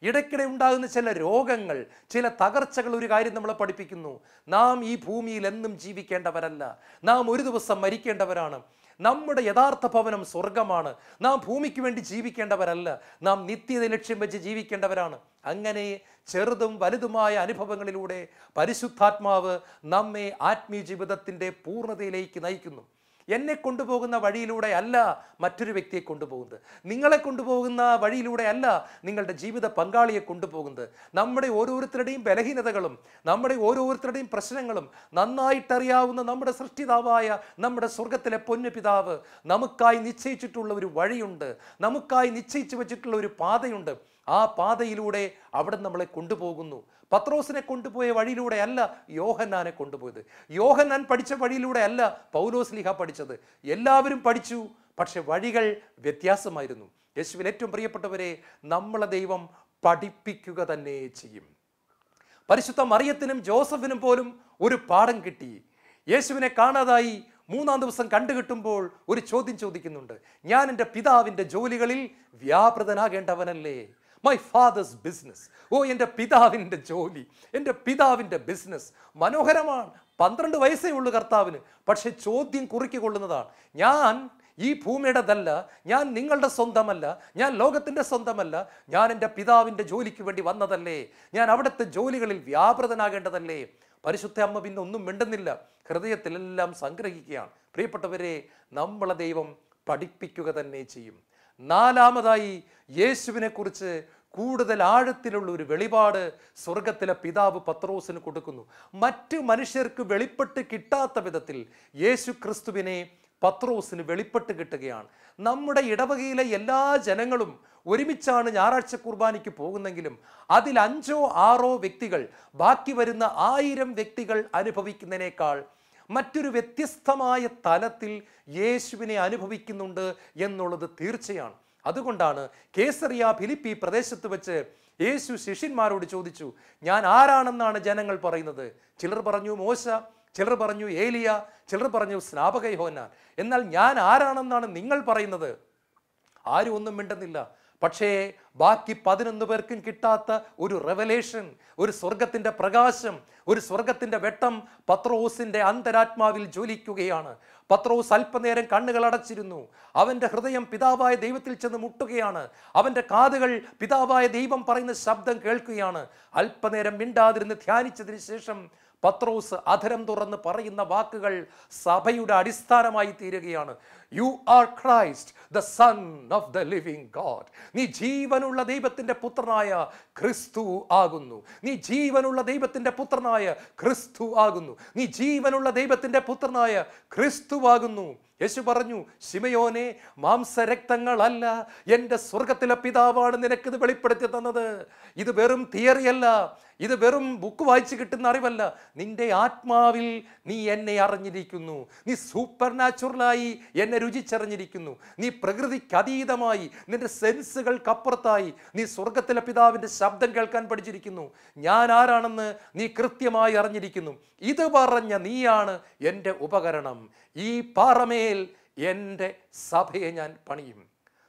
ഇടയ്ക്കിടെ ഉണ്ടാകുന്ന ചില രോഗങ്ങൾ, ചില തകർച്ചകൾ ഒരു കാര്യം നമ്മളെ പഠിപ്പിക്കുന്നു: നാം ഈ ഭൂമിയിൽ എന്നും ജീവിക്കേണ്ടവരല്ല, നാം ഒരു ദിവസം മരിക്കേണ്ടവരാണ്. നമ്മുടെ യഥാർത്ഥ ഭവനം സ്വർഗമാണ്. നാം ഭൂമിക്ക് വേണ്ടി ജീവിക്കേണ്ടവരല്ല, നാം നിത്യത ലക്ഷ്യം വെച്ച് ജീവിക്കേണ്ടവരാണ്. അങ്ങനെ ചെറുതും വലുതുമായ അനുഭവങ്ങളിലൂടെ പരിശുദ്ധാത്മാവ് നമ്മെ ആത്മീയ ജീവിതത്തിൻ്റെ പൂർണ്ണതയിലേക്ക് നയിക്കുന്നു. എന്നെ കൊണ്ടുപോകുന്ന വഴിയിലൂടെ അല്ല മറ്റൊരു വ്യക്തിയെ കൊണ്ടുപോകുന്നത്. നിങ്ങളെ കൊണ്ടുപോകുന്ന വഴിയിലൂടെ അല്ല നിങ്ങളുടെ ജീവിത പങ്കാളിയെ കൊണ്ടുപോകുന്നത്. നമ്മുടെ ഓരോരുത്തരുടെയും ബലഹീനതകളും നമ്മുടെ ഓരോരുത്തരുടെയും പ്രശ്നങ്ങളും നന്നായിട്ടറിയാവുന്ന നമ്മുടെ സൃഷ്ടിതാവായ നമ്മുടെ സ്വർഗത്തിലെ പൊന്നു പിതാവ് നമുക്കായി നിശ്ചയിച്ചിട്ടുള്ള ഒരു വഴിയുണ്ട്, നമുക്കായി നിശ്ചയിച്ചു വെച്ചിട്ടുള്ള ഒരു പാതയുണ്ട്. ആ പാതയിലൂടെ അവിടെ നമ്മളെ കൊണ്ടുപോകുന്നു. പത്രോസിനെ കൊണ്ടുപോയ വഴിയിലൂടെ അല്ല യോഹന്നാനെ കൊണ്ടുപോയത്. യോഹന്നാൻ പഠിച്ച വഴിയിലൂടെ അല്ല പൗലോസ്ലീഹ പഠിച്ചത്. എല്ലാവരും പഠിച്ചു, പക്ഷെ വഴികൾ വ്യത്യാസമായിരുന്നു. യേശുവിൽ ഏറ്റവും പ്രിയപ്പെട്ടവരെ, നമ്മളെ ദൈവം പഠിപ്പിക്കുക തന്നെ ചെയ്യും. പരിശുദ്ധ മറിയത്തിനും ജോസഫിനും പോലും ഒരു പാഠം കിട്ടി. യേശുവിനെ കാണാതായി 3-ാം ദിവസം കണ്ടുകിട്ടുമ്പോൾ ഒരു ചോദ്യം ചോദിക്കുന്നുണ്ട്. ഞാൻ എൻ്റെ പിതാവിൻ്റെ ജോലികളിൽ വ്യാപൃതനാകേണ്ടവനല്ലേ? My father's business. ഓ, എൻ്റെ പിതാവിൻ്റെ ജോലി, എൻ്റെ പിതാവിൻ്റെ ബിസിനസ്. മനോഹരമാണ്. 12 വയസ്സേ ഉള്ളൂ കർത്താവിന്. പക്ഷെ ചോദ്യം കുറിക്കൊള്ളുന്നതാണ്. ഞാൻ ഈ ഭൂമിയുടേതല്ല, ഞാൻ നിങ്ങളുടെ സ്വന്തമല്ല, ഞാൻ ലോകത്തിൻ്റെ സ്വന്തമല്ല, ഞാൻ എൻ്റെ പിതാവിൻ്റെ ജോലിക്ക് വേണ്ടി വന്നതല്ലേ? ഞാൻ അവിടുത്തെ ജോലികളിൽ വ്യാപൃതനാകേണ്ടതല്ലേ? പരിശുദ്ധ അമ്മ പിന്നെ ഒന്നും മിണ്ടുന്നില്ല, ഹൃദയത്തിലെല്ലാം സംഗ്രഹിക്കുകയാണ്. പ്രിയപ്പെട്ടവരെ, നമ്മളെ ദൈവം പഠിപ്പിക്കുക തന്നെ ചെയ്യും. 4-മതായി യേശുവിനെ കുറിച്ച് കൂടുതൽ ആഴത്തിലുള്ള ഒരു വെളിപാട് സ്വർഗത്തിലെ പിതാവ് പത്രോസിന് കൊടുക്കുന്നു. മറ്റു മനുഷ്യർക്ക് വെളിപ്പെട്ട് കിട്ടാത്ത വിധത്തിൽ യേശു ക്രിസ്തുവിനെ പത്രോസിന് വെളിപ്പെട്ട് കിട്ടുകയാണ്. നമ്മുടെ ഇടവകയിലെ എല്ലാ ജനങ്ങളും ഒരുമിച്ചാണ് ഞായറാഴ്ച കുർബാനയ്ക്ക് പോകുന്നെങ്കിലും അതിൽ 5-6 വ്യക്തികൾ ബാക്കി വരുന്ന 1000 വ്യക്തികൾ അനുഭവിക്കുന്നതിനേക്കാൾ മറ്റൊരു വ്യത്യസ്തമായ തലത്തിൽ യേശുവിനെ അനുഭവിക്കുന്നുണ്ട് എന്നുള്ളത് തീർച്ചയാണ്. അതുകൊണ്ടാണ് കേസറിയ ഫിലിപ്പി പ്രദേശത്ത് വെച്ച് യേശു ശിഷ്യന്മാരോട് ചോദിച്ചു, ഞാൻ ആരാണെന്നാണ് ജനങ്ങൾ പറയുന്നത്? ചിലർ പറഞ്ഞു മോശ, ചിലർ പറഞ്ഞു ഏലിയ, ചിലർ പറഞ്ഞു സ്നാപക യോഹന്നാൻ. എന്നാൽ ഞാൻ ആരാണെന്നാണ് നിങ്ങൾ പറയുന്നത്? ആരും ഒന്നും മിണ്ടുന്നില്ല. പക്ഷേ ബാക്കി 11 പേർക്കും കിട്ടാത്ത ഒരു റെവലേഷൻ, ഒരു സ്വർഗത്തിൻ്റെ പ്രകാശം, ഒരു സ്വർഗത്തിൻ്റെ വെട്ടം പത്രോസിൻ്റെ അന്തരാത്മാവിൽ ജ്വലിക്കുകയാണ്. പത്രോസ് അല്പനേരം കണ്ണുകൾ അടച്ചിരുന്നു. അവൻ്റെ ഹൃദയം പിതാവായ ദൈവത്തിൽ ചെന്ന് മുട്ടുകയാണ്. അവൻ്റെ കാതുകൾ പിതാവായ ദൈവം പറയുന്ന ശബ്ദം കേൾക്കുകയാണ്. അല്പനേരം മിണ്ടാതിരുന്ന് ധ്യാനിച്ചതിന് ശേഷം പത്രോസ് അധരം തുറന്ന് പറയുന്ന വാക്കുകൾ സഭയുടെ അടിസ്ഥാനമായി തീരുകയാണ്. You are Christ, the son of the living God. നീ ജീവനുള്ള ദൈവത്തിൻ്റെ പുത്രനായ ക്രിസ്തു ആകുന്നു. നീ ജീവനുള്ള ദൈവത്തിൻ്റെ പുത്രനായ ക്രിസ്തു ആകുന്നു. നീ ജീവനുള്ള ദൈവത്തിൻ്റെ പുത്രനായ ക്രിസ്തു ആകുന്നു. യേശു പറഞ്ഞു, ശിമയോനെ, മാംസരക്തങ്ങളല്ല, എൻ്റെ സ്വർഗത്തിലെ പിതാവാണ് നിനക്കിത് വെളിപ്പെടുത്തി തന്നത്. ഇത് വെറും തിയറിയല്ല, ഇത് വെറും ബുക്ക് വായിച്ച് കിട്ടുന്ന അറിവല്ല. നിന്റെ ആത്മാവിൽ നീ എന്നെ അറിഞ്ഞിരിക്കുന്നു. നീ സൂപ്പർ നാച്ചുറലായി എന്നെ രുചിച്ചറിഞ്ഞിരിക്കുന്നു. നീ പ്രകൃതിക്ക് അതീതമായി, നിന്റെ സെൻസുകൾക്കപ്പുറത്തായി നീ സ്വർഗത്തിലെ പിതാവിൻ്റെ ശബ്ദം കേൾക്കാൻ പഠിച്ചിരിക്കുന്നു. ഞാൻ ആരാണെന്ന് നീ കൃത്യമായി അറിഞ്ഞിരിക്കുന്നു. ഇത് പറഞ്ഞ നീയാണ് എൻ്റെ ഉപകരണം. ഈ പാറമേൽ എൻ്റെ സഭയെ ഞാൻ പണിയും.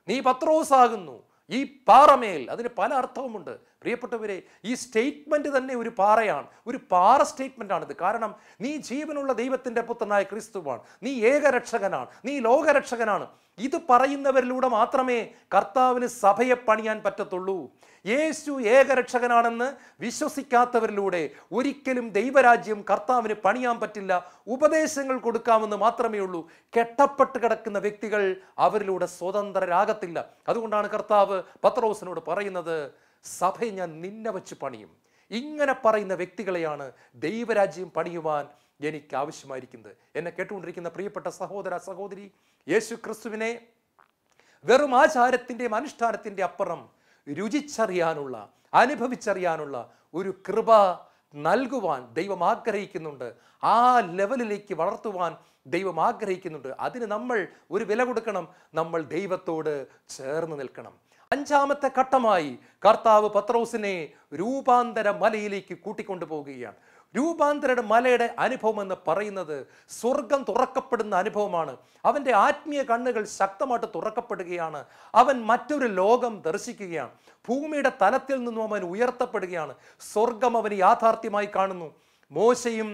നീ പത്രോസാകുന്നു, ഈ പാറമേൽ. അതിന് പല അർത്ഥവുമുണ്ട്. പ്രിയപ്പെട്ടവരെ, ഈ സ്റ്റേറ്റ്മെന്റ് തന്നെ ഒരു പാറയാണ്, ഒരു പാറ സ്റ്റേറ്റ്മെന്റ് ആണിത്. കാരണം നീ ജീവനുള്ള ദൈവത്തിന്റെ പുത്രനായ ക്രിസ്തുവാണ്, നീ ഏകരക്ഷകനാണ്, നീ ലോകരക്ഷകനാണ്. ഇത് പറയുന്നവരിലൂടെ മാത്രമേ കർത്താവിന് സഭയെ പണിയാൻ പറ്റത്തുള്ളൂ. യേശു ഏകരക്ഷകനാണെന്ന് വിശ്വസിക്കാത്തവരിലൂടെ ഒരിക്കലും ദൈവരാജ്യം കർത്താവിന് പണിയാൻ പറ്റില്ല. ഉപദേശങ്ങൾ കൊടുക്കാമെന്ന് മാത്രമേ ഉള്ളൂ. കെട്ടപ്പെട്ട് കിടക്കുന്ന വ്യക്തികൾ അവരിലൂടെ സ്വതന്ത്രരാകത്തില്ല. അതുകൊണ്ടാണ് കർത്താവ് പത്രോസിനോട് പറയുന്നത്, സഭയെ ഞാൻ നിന്നെ വെച്ച് പണിയും. ഇങ്ങനെ പറയുന്ന വ്യക്തികളെയാണ് ദൈവരാജ്യം പണിയുവാൻ എനിക്ക് ആവശ്യമായിരിക്കുന്നത്. എന്നെ കേട്ടുകൊണ്ടിരിക്കുന്ന പ്രിയപ്പെട്ട സഹോദര സഹോദരി, യേശു ക്രിസ്തുവിനെ വെറും ആചാരത്തിൻ്റെയും അനുഷ്ഠാനത്തിൻ്റെ അപ്പുറം രുചിച്ചറിയാനുള്ള, അനുഭവിച്ചറിയാനുള്ള ഒരു കൃപ നൽകുവാൻ ദൈവം ആഗ്രഹിക്കുന്നുണ്ട്. ആ ലെവലിലേക്ക് വളർത്തുവാൻ ദൈവം ആഗ്രഹിക്കുന്നുണ്ട്. അതിന് നമ്മൾ ഒരു വില കൊടുക്കണം. നമ്മൾ ദൈവത്തോട് ചേർന്ന് നിൽക്കണം. 5-ാമത്തെ ഘട്ടമായി കർത്താവ് പത്രോസിനെ രൂപാന്തര മലയിലേക്ക് കൂട്ടിക്കൊണ്ടു പോവുകയാണ്. രൂപാന്തര മലയുടെ അനുഭവം എന്ന് പറയുന്നത് സ്വർഗം തുറക്കപ്പെടുന്ന അനുഭവമാണ്. അവൻ്റെ ആത്മീയ കണ്ണുകൾ ശക്തമായിട്ട് തുറക്കപ്പെടുകയാണ്. അവൻ മറ്റൊരു ലോകം ദർശിക്കുകയാണ്. ഭൂമിയുടെ തലത്തിൽ നിന്നും അവൻ ഉയർത്തപ്പെടുകയാണ്. സ്വർഗം അവന് യാഥാർത്ഥ്യമായി കാണുന്നു. മോശയും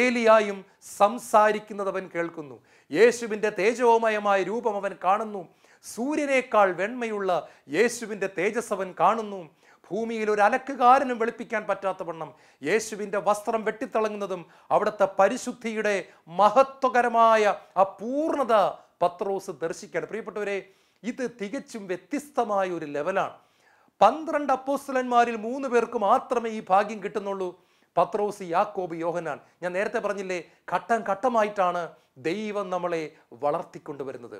ഏലിയായും സംസാരിക്കുന്നത് അവൻ കേൾക്കുന്നു. യേശുവിൻ്റെ തേജോമയമായ രൂപം അവൻ കാണുന്നു. സൂര്യനേക്കാൾ വെണ്മയുള്ള യേശുവിൻ്റെ തേജസ് അവൻ കാണുന്നു. ഭൂമിയിൽ ഒരു അലക്കുകാരനും വെളുപ്പിക്കാൻ പറ്റാത്ത വണ്ണം യേശുവിൻ്റെ വസ്ത്രം വെട്ടിത്തിളങ്ങുന്നതും അവിടുത്തെ പരിശുദ്ധിയുടെ മഹത്വകരമായ ആ പൂർണ്ണത പത്രോസ് ദർശിക്കുകയാണ്. പ്രിയപ്പെട്ടവരെ, ഇത് തികച്ചും വ്യത്യസ്തമായ ഒരു ലെവലാണ്. 12 അപ്പോസ്തലന്മാരിൽ 3 പേർക്ക് മാത്രമേ ഈ ഭാഗ്യം കിട്ടുന്നുള്ളൂ. പത്രോസ്, യാക്കോബ്, യോഹന്നാൻ. ഞാൻ നേരത്തെ പറഞ്ഞില്ലേ, ഘട്ടം ഘട്ടമായിട്ടാണ് ദൈവം നമ്മളെ വളർത്തിക്കൊണ്ടുവരുന്നത്.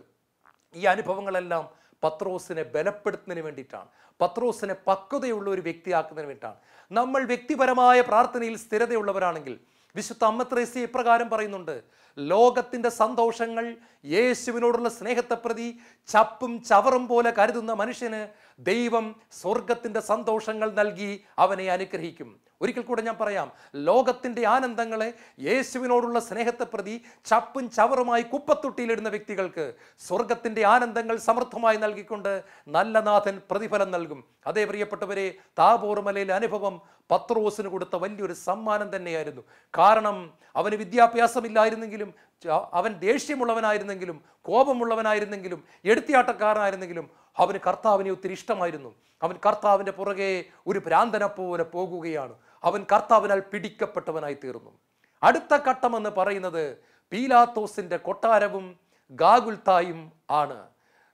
ഈ അനുഭവങ്ങളെല്ലാം പത്രോസിനെ ബലപ്പെടുത്തുന്നതിന് വേണ്ടിയിട്ടാണ്, പത്രോസിനെ പക്വതയുള്ള ഒരു വ്യക്തിയാക്കുന്നതിന് വേണ്ടിയിട്ടാണ്. നമ്മൾ വ്യക്തിപരമായ പ്രാർത്ഥനയിൽ സ്ഥിരതയുള്ളവരാണെങ്കിൽ, വിശുദ്ധ അമ്മ ത്രേസ്യ ഇപ്രകാരം പറയുന്നുണ്ട്: ലോകത്തിൻ്റെ സന്തോഷങ്ങൾ യേശുവിനോടുള്ള സ്നേഹത്തെ പ്രതി ചപ്പും ചവറും പോലെ കരുതുന്ന മനുഷ്യന് ദൈവം സ്വർഗത്തിൻ്റെ സന്തോഷങ്ങൾ നൽകി അവനെ അനുഗ്രഹിക്കും. ഒരിക്കൽ കൂടെ ഞാൻ പറയാം, ലോകത്തിൻ്റെ ആനന്ദങ്ങളെ യേശുവിനോടുള്ള സ്നേഹത്തെ പ്രതി ചപ്പും ചവറുമായി കുപ്പത്തൊട്ടിയിലിടുന്ന വ്യക്തികൾക്ക് സ്വർഗത്തിൻ്റെ ആനന്ദങ്ങൾ സമൃദ്ധമായി നൽകിക്കൊണ്ട് നല്ല നാഥൻ പ്രതിഫലം നൽകും. അതേ പ്രിയപ്പെട്ടവരെ, താബോർ മലയിലെ അനുഭവം പത്രോസിന് കൊടുത്ത വലിയൊരു സമ്മാനം തന്നെയായിരുന്നു. കാരണം അവന് വിദ്യാഭ്യാസമില്ലായിരുന്നെങ്കിലും, അവൻ ദേഷ്യമുള്ളവനായിരുന്നെങ്കിലും, കോപമുള്ളവനായിരുന്നെങ്കിലും, എടുത്തിയാട്ടക്കാരനായിരുന്നെങ്കിലും, അവന് കർത്താവിനെ ഒത്തിരി ഇഷ്ടമായിരുന്നു. അവൻ കർത്താവിൻ്റെ പുറകെ ഒരു ഭ്രാന്തനെ പോലെ പോകുകയാണ്. അവൻ കർത്താവിനാൽ പിടിക്കപ്പെട്ടവനായി തീർന്നു. അടുത്ത ഘട്ടമെന്ന് പറയുന്നത് പീലാത്തോസിൻ്റെ കൊട്ടാരവും ഗാഗുൽത്തായും ആണ്.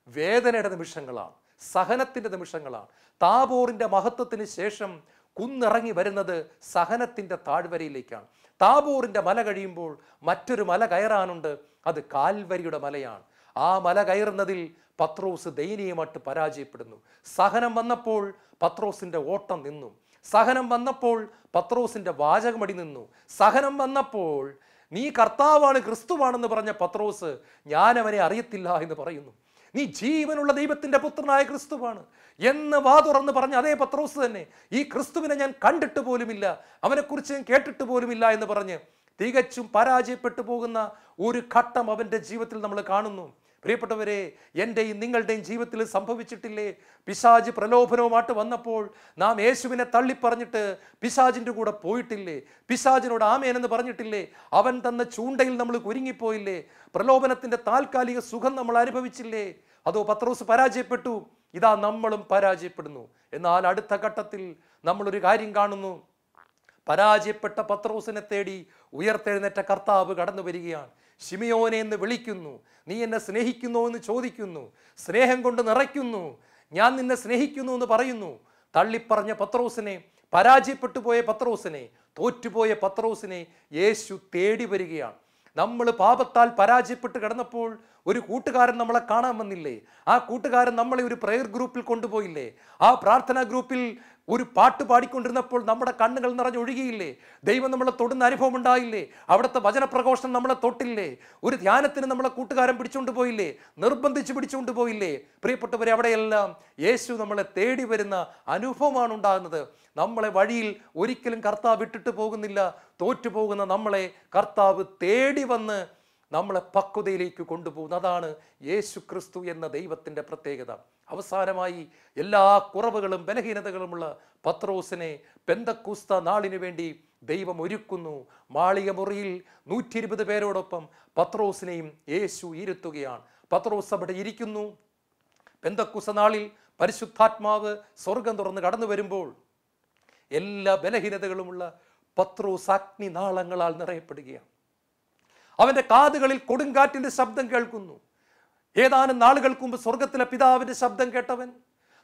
വേദനയുടെ നിമിഷങ്ങളാണ്, സഹനത്തിൻ്റെ നിമിഷങ്ങളാണ്. താബോറിൻ്റെ മഹത്വത്തിന് ശേഷം കുന്നിറങ്ങി വരുന്നത് സഹനത്തിൻ്റെ താഴ്വരയിലേക്കാണ്. താബോറിൻ്റെ മല കഴിയുമ്പോൾ മറ്റൊരു മല കയറാനുണ്ട്, അത് കാൽവരിയുടെ മലയാണ്. ആ മല കയറുന്നതിൽ പത്രോസ് ദയനീയമായിട്ട് പരാജയപ്പെടുന്നു. സഹനം വന്നപ്പോൾ പത്രോസിൻ്റെ ഓട്ടം നിന്നു. സഹനം വന്നപ്പോൾ പത്രോസിൻ്റെ വാചകമടി നിന്നു. സഹനം വന്നപ്പോൾ നീ കർത്താവാണ്, ക്രിസ്തുവാണെന്ന് പറഞ്ഞ പത്രോസ് ഞാൻ അവനെ അറിയത്തില്ല എന്ന് പറയുന്നു. നീ ജീവനുള്ള ദൈവത്തിൻ്റെ പുത്രനായ ക്രിസ്തുവാണ് എന്ന് വാ തുറന്ന് പറഞ്ഞ അതേ പത്രോസ് തന്നെ ഈ ക്രിസ്തുവിനെ ഞാൻ കണ്ടിട്ട് പോലുമില്ല, അവനെക്കുറിച്ച് ഞാൻ കേട്ടിട്ട് പോലുമില്ല എന്ന് പറഞ്ഞ് തികച്ചും പരാജയപ്പെട്ടു പോകുന്ന ഒരു ഘട്ടം അവൻ്റെ ജീവിതത്തിൽ നമ്മൾ കാണുന്നു. പ്രിയപ്പെട്ടവരെ, എൻ്റെയും നിങ്ങളുടെയും ജീവിതത്തിൽ സംഭവിച്ചിട്ടില്ലേ? പിശാച് പ്രലോഭനവുമായിട്ട് വന്നപ്പോൾ നാം യേശുവിനെ തള്ളിപ്പറഞ്ഞിട്ട് പിശാചിൻ്റെ കൂടെ പോയിട്ടില്ലേ? പിശാചിനോട് ആമേനെന്ന് പറഞ്ഞിട്ടില്ലേ? അവൻ തന്ന ചൂണ്ടയിൽ നമ്മൾ കുരുങ്ങിപ്പോയില്ലേ? പ്രലോഭനത്തിൻ്റെ താൽക്കാലിക സുഖം നമ്മൾ അനുഭവിച്ചില്ലേ? അതോ പത്രോസ് പരാജയപ്പെട്ടു? ഇതാ നമ്മളും പരാജയപ്പെടുന്നു. എന്നാൽ അടുത്ത ഘട്ടത്തിൽ നമ്മളൊരു കാര്യം കാണുന്നു. പരാജയപ്പെട്ട പത്രോസിനെ തേടി ഉയർത്തെഴുന്നേറ്റ കർത്താവ് കടന്നു വരികയാണ്. ശിമിയോനെ എന്ന് വിളിക്കുന്നു. നീ എന്നെ സ്നേഹിക്കുന്നു എന്ന് ചോദിക്കുന്നു. സ്നേഹം കൊണ്ട് നിറയ്ക്കുന്നു. ഞാൻ നിന്നെ സ്നേഹിക്കുന്നു എന്ന് പറയുന്നു. തള്ളിപ്പറഞ്ഞ പത്രോസിനെ, പരാജയപ്പെട്ടു പോയ പത്രോസിനെ, തോറ്റുപോയ പത്രോസിനെ യേശു തേടി വരികയാണ്. നമ്മൾ പാപത്താൽ പരാജയപ്പെട്ട് കിടന്നപ്പോൾ ഒരു കൂട്ടുകാരൻ നമ്മളെ കാണാൻ വന്നില്ലേ? ആ കൂട്ടുകാരൻ നമ്മളെ ഒരു പ്രെയർ ഗ്രൂപ്പിൽ കൊണ്ടുപോയില്ലേ? ആ പ്രാർത്ഥനാ ഗ്രൂപ്പിൽ ഒരു പാട്ട് പാടിക്കൊണ്ടിരുന്നപ്പോൾ നമ്മുടെ കണ്ണുകൾ നിറഞ്ഞൊഴുകിയില്ലേ? ദൈവം നമ്മളെ തൊടുന്ന അനുഭവം ഉണ്ടായില്ലേ? അവിടുത്തെ വചനപ്രഘോഷണം നമ്മളെ തൊട്ടില്ലേ? ഒരു ധ്യാനത്തിന് നമ്മളെ കൂട്ടുകാരൻ പിടിച്ചുകൊണ്ട് പോയില്ലേ? നിർബന്ധിച്ച് പിടിച്ചുകൊണ്ട് പോയില്ലേ? പ്രിയപ്പെട്ടവരെ, അവിടെയെല്ലാം യേശു നമ്മളെ തേടി വരുന്ന അനുഭവമാണ് ഉണ്ടാകുന്നത്. നമ്മളെ വഴിയിൽ ഒരിക്കലും കർത്താവ് വിട്ടിട്ട് പോകുന്നില്ല. തോറ്റുപോകുന്ന നമ്മളെ കർത്താവ് തേടി വന്ന് നമ്മളെ പക്വതയിലേക്ക് കൊണ്ടുപോകുന്നു. അതാണ് യേശു ക്രിസ്തു എന്ന ദൈവത്തിൻ്റെ പ്രത്യേകത. അവസാനമായി എല്ലാ കുറവുകളും ബലഹീനതകളുമുള്ള പത്രോസിനെ പെന്തക്കോസ്ത നാളിനു വേണ്ടി ദൈവം ഒരുക്കുന്നു. മാളിക മുറിയിൽ 120 പേരോടൊപ്പം പത്രോസിനെയും യേശു ഇരുത്തുകയാണ്. പത്രോസ് അവിടെ ഇരിക്കുന്നു. പെന്തക്കോസ്ത നാളിൽ പരിശുദ്ധാത്മാവ് സ്വർഗം തുറന്ന് കടന്നു വരുമ്പോൾ എല്ലാ ബലഹീനതകളുമുള്ള പത്രോസ് അഗ്നിനാളങ്ങളാൽ നിറയപ്പെടുകയാണ്. അവൻ്റെ കാതുകളിൽ കൊടുങ്കാറ്റിൻ്റെ ശബ്ദം കേൾക്കുന്നു. ഏതാനും നാളുകൾക്ക് മുമ്പ് സ്വർഗത്തിലെ പിതാവിൻ്റെ ശബ്ദം കേട്ടവൻ,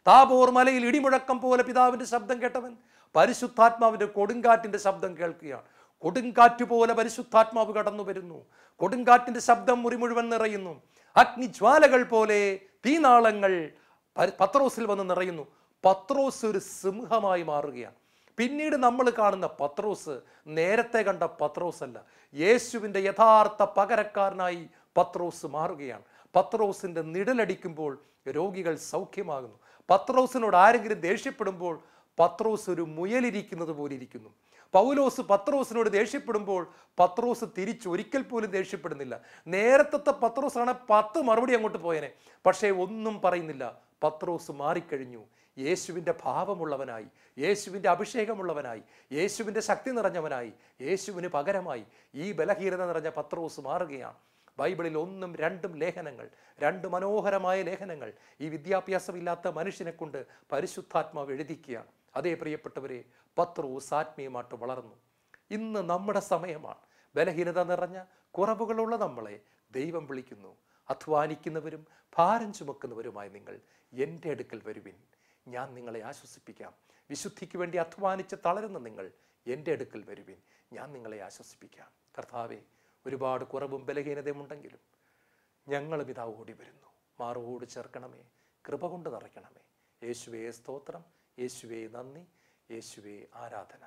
താബോർ മലയിൽ ഇടിമുഴക്കം പോലെ പിതാവിൻ്റെ ശബ്ദം കേട്ടവൻ, പരിശുദ്ധാത്മാവിൻ്റെ കൊടുങ്കാറ്റിൻ്റെ ശബ്ദം കേൾക്കുകയാണ്. കൊടുങ്കാറ്റ് പോലെ പരിശുദ്ധാത്മാവ് കടന്നു വരുന്നു. കൊടുങ്കാറ്റിൻ്റെ ശബ്ദം മുറി മുഴുവൻ നിറയുന്നു. അഗ്നിജ്വാലകൾ പോലെ തീനാളങ്ങൾ പത്രോസിൽ വന്ന് നിറയുന്നു. പത്രോസ് ഒരു സിംഹമായി മാറുകയാണ്. പിന്നീട് നമ്മൾ കാണുന്ന പത്രോസ് നേരത്തെ കണ്ട പത്രോസ് അല്ല. യേശുവിൻ്റെ യഥാർത്ഥ പകരക്കാരനായി പത്രോസ് മാറുകയാണ്. പത്രോസിൻ്റെ നിഴലടിക്കുമ്പോൾ രോഗികൾ സൗഖ്യമാകുന്നു. പത്രോസിനോട് ആരെങ്കിലും ദേഷ്യപ്പെടുമ്പോൾ പത്രോസ് ഒരു മുയലിരിക്കുന്നത് പോലെ ഇരിക്കുന്നു. പൗലോസ് പത്രോസിനോട് ദേഷ്യപ്പെടുമ്പോൾ പത്രോസ് തിരിച്ചൊരിക്കൽ പോലും ദേഷ്യപ്പെടുന്നില്ല. നേരത്തെ പത്രോസാണ് 10 മറുപടി അങ്ങോട്ട് പോയനെ, പക്ഷേ ഒന്നും പറയുന്നില്ല. പത്രോസ് മാറിക്കഴിഞ്ഞു. യേശുവിൻ്റെ ഭാവമുള്ളവനായി, യേശുവിൻ്റെ അഭിഷേകമുള്ളവനായി, യേശുവിൻ്റെ ശക്തി നിറഞ്ഞവനായി, യേശുവിന് പകരമായി ഈ ബലഹീനത നിറഞ്ഞ പത്രോസ് മാറുകയാണ്. ബൈബിളിൽ 1ഉം 2ഉം ലേഖനങ്ങൾ, 2 മനോഹരമായ ലേഖനങ്ങൾ ഈ വിദ്യാഭ്യാസമില്ലാത്ത മനുഷ്യനെ കൊണ്ട് പരിശുദ്ധാത്മാവ് എഴുതിക്കുകയാണ്. അതേ പ്രിയപ്പെട്ടവരെ, പത്രോസ് ആത്മീയമായിട്ട് വളർന്നു. ഇന്ന് നമ്മുടെ സമയമാണ്. ബലഹീനത നിറഞ്ഞ കുറവുകളുള്ള നമ്മളെ ദൈവം വിളിക്കുന്നു. അധ്വാനിക്കുന്നവരും ഭാരം ചുമക്കുന്നവരുമായി നിങ്ങൾ എൻ്റെ അടുക്കൽ വരുവിൻ, ഞാൻ നിങ്ങളെ ആശ്വസിപ്പിക്കാം. വിശുദ്ധിക്ക് വേണ്ടി അധ്വാനിച്ച് തളരുന്ന നിങ്ങൾ എൻ്റെ അടുക്കൽ വരുവിൻ, ഞാൻ നിങ്ങളെ ആശ്വസിപ്പിക്കാം. കർത്താവെ, ഒരുപാട് കുറവും ബലഹീനതയും ഉണ്ടെങ്കിലും ഞങ്ങളും ഇതാ ഓടി വരുന്നു. മാറോട് ചേർക്കണമേ, കൃപ കൊണ്ട് നിറയ്ക്കണമേ. യേശുവേ സ്തോത്രം, യേശുവേ നന്ദി, യേശുവേ ആരാധന.